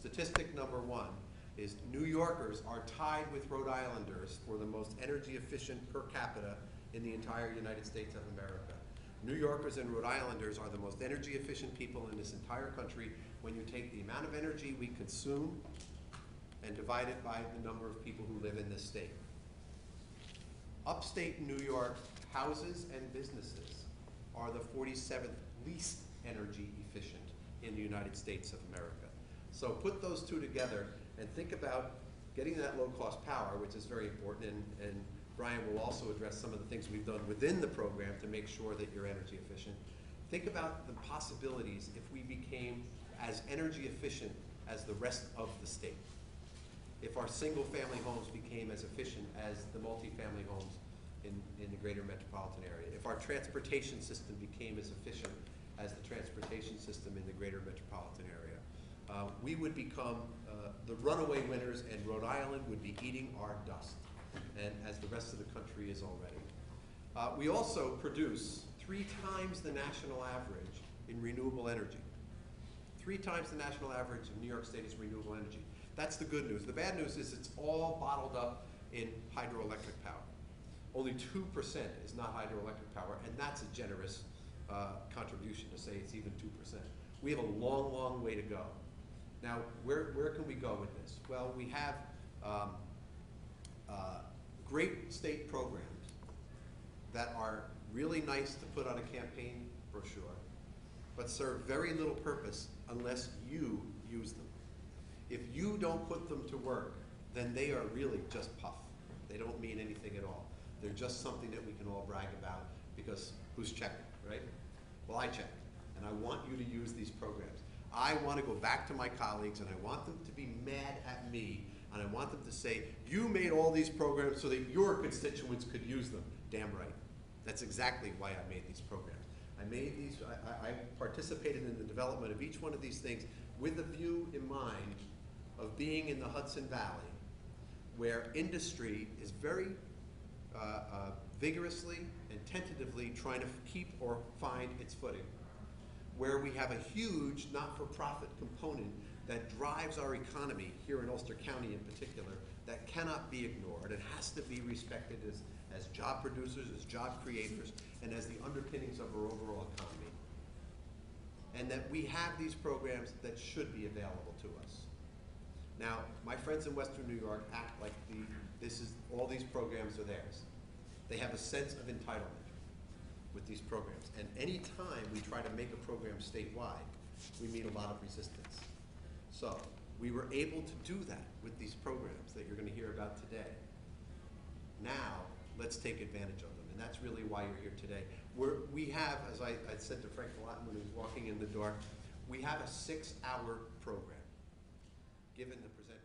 statistic number one is New Yorkers are tied with Rhode Islanders for the most energy efficient per capita in the entire United States of America. New Yorkers and Rhode Islanders are the most energy efficient people in this entire country when you take the amount of energy we consume and divide it by the number of people who live in this state. Upstate New York houses and businesses are the 47th least energy efficient in the United States of America. So put those two together and think about getting that low-cost power, which is very important, and Brian will also address some of the things we've done within the program to make sure that you're energy efficient. Think about the possibilities if we became as energy efficient as the rest of the state. If our single-family homes became as efficient as the multifamily homes in the greater metropolitan area. If our transportation system became as efficient as the transportation system in the greater metropolitan area. We would become the runaway winners, and Rhode Island would be eating our dust, and as the rest of the country is already. We also produce 3 times the national average in renewable energy. 3 times the national average in New York State is renewable energy. That's the good news. The bad news is it's all bottled up in hydroelectric power. Only 2% is not hydroelectric power, and that's a generous contribution to say it's even 2%. We have a long, long way to go. Now, where can we go with this? Well, we have great state programs that are really nice to put on a campaign brochure, but serve very little purpose unless you use them. If you don't put them to work, then they are really just puff. They don't mean anything at all. They're just something that we can all brag about because who's checking, right? Well, I check, and I want you to use these programs. I want to go back to my colleagues, and I want them to be mad at me, and I want them to say, you made all these programs so that your constituents could use them. Damn right. That's exactly why I made these programs. I participated in the development of each one of these things with a view in mind of being in the Hudson Valley, where industry is very vigorously and tentatively trying to keep or find its footing, where we have a huge not-for-profit component that drives our economy here in Ulster County in particular that cannot be ignored. It has to be respected as job producers, as job creators, and as the underpinnings of our overall economy. And that we have these programs that should be available to us. Now, my friends in Western New York act like all these programs are theirs. They have a sense of entitlement with these programs. And any time we try to make a program statewide, we meet a lot of resistance. So we were able to do that with these programs that you're going to hear about today. Now, let's take advantage of them. And that's really why you're here today. We have, as I said to Frank Gallatin when he was walking in the door, we have a 6-hour program given the presenter.